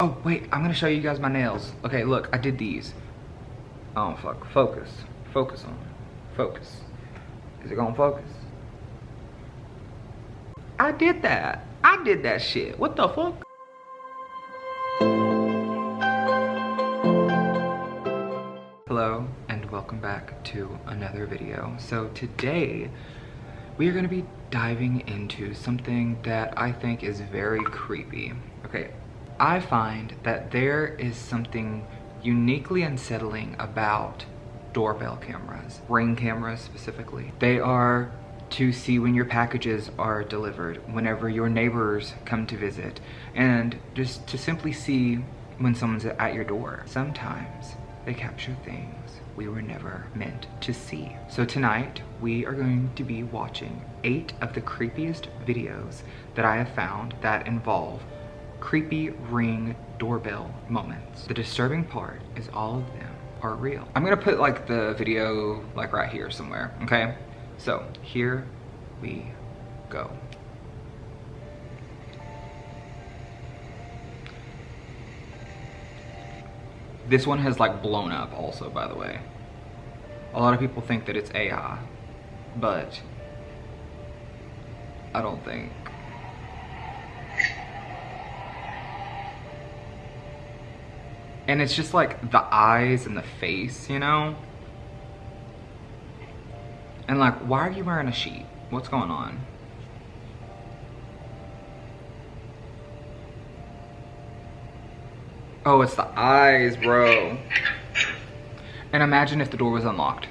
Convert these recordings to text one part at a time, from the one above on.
Oh, wait, I'm gonna show you guys my nails. Okay, look, I did these. Oh, fuck. Focus. Focus on it. Focus. Is it gonna focus? I did that. I did that shit. What the fuck? Hello, and welcome back to another video. So today, we are gonna be diving into something that I think is very creepy. Okay, I find that there is something uniquely unsettling about doorbell cameras, Ring cameras specifically. They are to see when your packages are delivered, whenever your neighbors come to visit, and just to simply see when someone's at your door. Sometimes they capture things we were never meant to see. So tonight, we are going to be watching 8 of the creepiest videos that I have found that involve creepy Ring doorbell moments. The disturbing part is all of them are real. I'm gonna put like the video like right here somewhere, okay? So here we go. This one has like blown up also, by the way. A lot of people think that it's AI, but I don't think. And it's just like the eyes and the face, you know? And like, why are you wearing a sheet? What's going on? Oh, it's the eyes, bro. And imagine if the door was unlocked.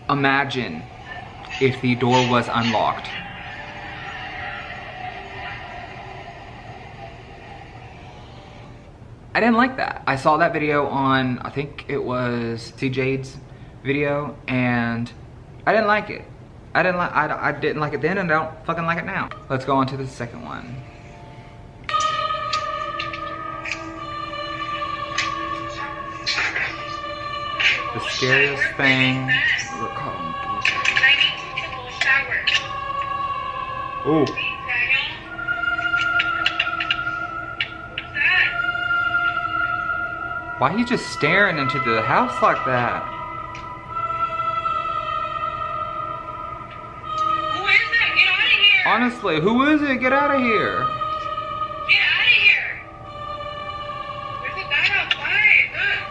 Imagine if the door was unlocked. I didn't like that. I saw that video on, I think it was CJ's video, and I didn't like it. I didn't like it then, and I don't fucking like it now. Let's go on to the second one. The scariest thing. Ooh. Why are you just staring into the house like that? Who is that? Get out of here! Honestly, who is it? Get out of here! Get out of here! There's a guy outside. Look.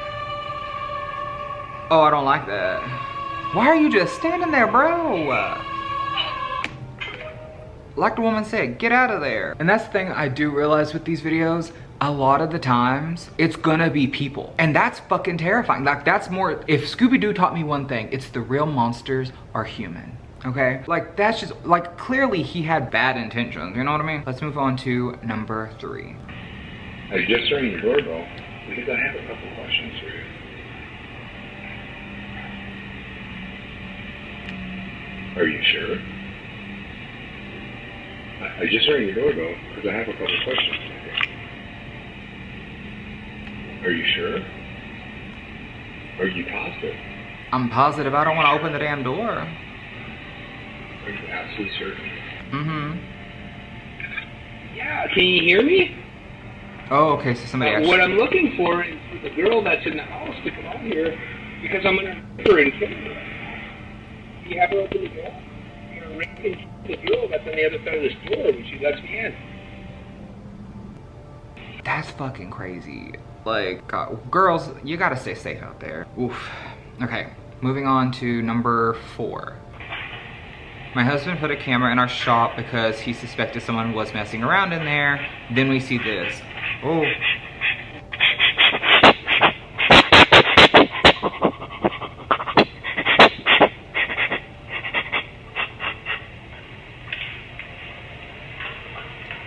Oh, I don't like that. Why are you just standing there, bro? Like the woman said, get out of there. And that's the thing I do realize with these videos. A lot of the times, it's gonna be people. And that's fucking terrifying. Like, that's more, if Scooby-Doo taught me one thing, it's the real monsters are human, okay? Like, that's just, like, clearly he had bad intentions, you know what I mean? Let's move on to number 3. I just rang the doorbell because I have a couple questions for you. Are you sure? I just rang the doorbell because I have a couple questions for you. Are you sure? Are you positive? I'm positive. I don't want to open the damn door. Are you absolutely certain? Mm-hmm. Yeah, can you hear me? Oh, okay, so somebody actually... What I'm looking for is the girl that's in the house to come out here because I'm gonna her and kill her. Do you have her open the door? I'm gonna ring the girl that's on the other side of this door when she lets me in. That's fucking crazy. Like, God, girls, you gotta stay safe out there. Oof. Okay, moving on to number 4. My husband put a camera in our shop because he suspected someone was messing around in there. Then we see this. Oh.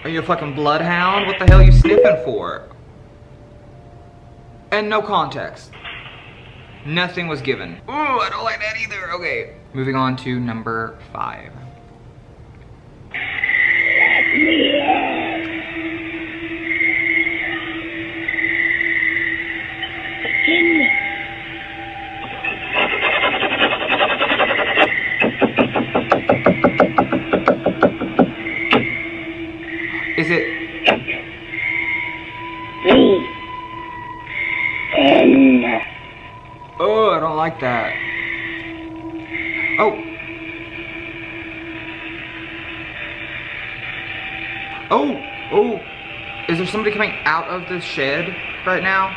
Are you a fucking bloodhound? What the hell are you sniffing for? And no context. Nothing was given. Ooh, I don't like that either. Okay. Moving on to number 5. Is it... like that. Oh. Oh, oh. Is there somebody coming out of the shed right now?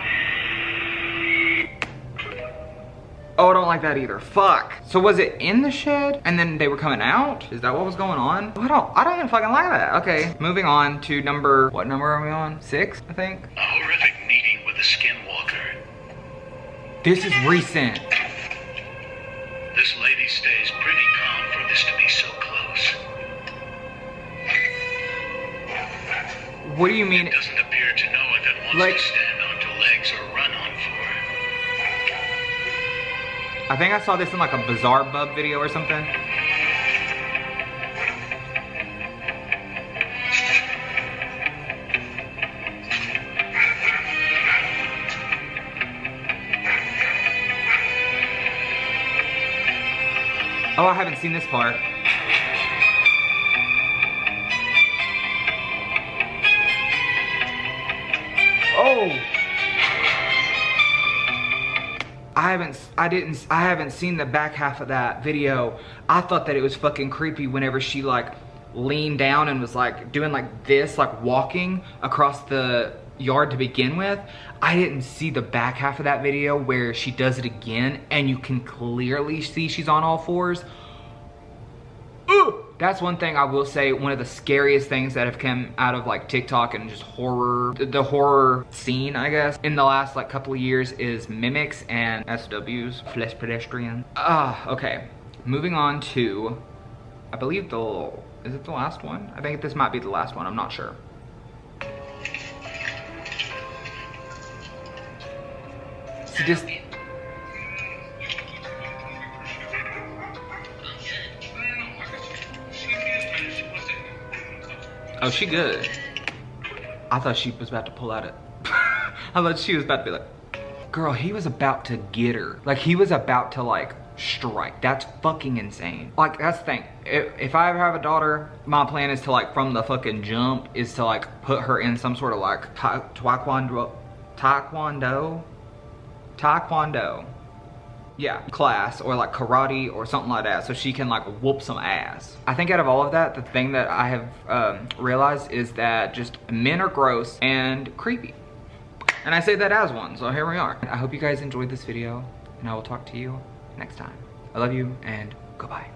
Oh, I don't like that either. Fuck. So was it in the shed and then they were coming out? Is that what was going on? I don't even fucking like that. Okay, moving on to number, what number are we on? 6, I think. A horrific meeting with a skinwalker. This is recent. This lady stays pretty calm for this to be so close. What do you mean? It doesn't appear to know if it wants Like- to stand onto legs or run on 4. I think I saw this in like a Bizarre Bub video or something. Oh, I haven't seen this part. Oh! I haven't seen the back half of that video. I thought that it was fucking creepy whenever she like leaned down and was like doing like this, like walking across the yard to begin with. I didn't see the back half of that video where she does it again and you can clearly see she's on all 4s. Ugh! That's one thing I will say, one of the scariest things that have come out of like TikTok and just horror, the horror scene, I guess, in the last like couple of years is mimics and SWs, flesh pedestrian. Okay. Moving on to, I believe is it the last one? I think this might be the last one, I'm not sure. So just, oh, she good. I thought she was about to pull out it. I thought she was about to be like, girl, he was about to get her. Like, he was about to like strike. That's fucking insane. Like, that's the thing. If I ever have a daughter, my plan is to like, from the fucking jump, is to like put her in some sort of like taekwondo, yeah, class, or like karate or something like that, so she can like whoop some ass. I think out of all of that, the thing that I have realized is that just men are gross and creepy. And I say that as one, so here we are. I hope you guys enjoyed this video, and I will talk to you next time. I love you, and goodbye.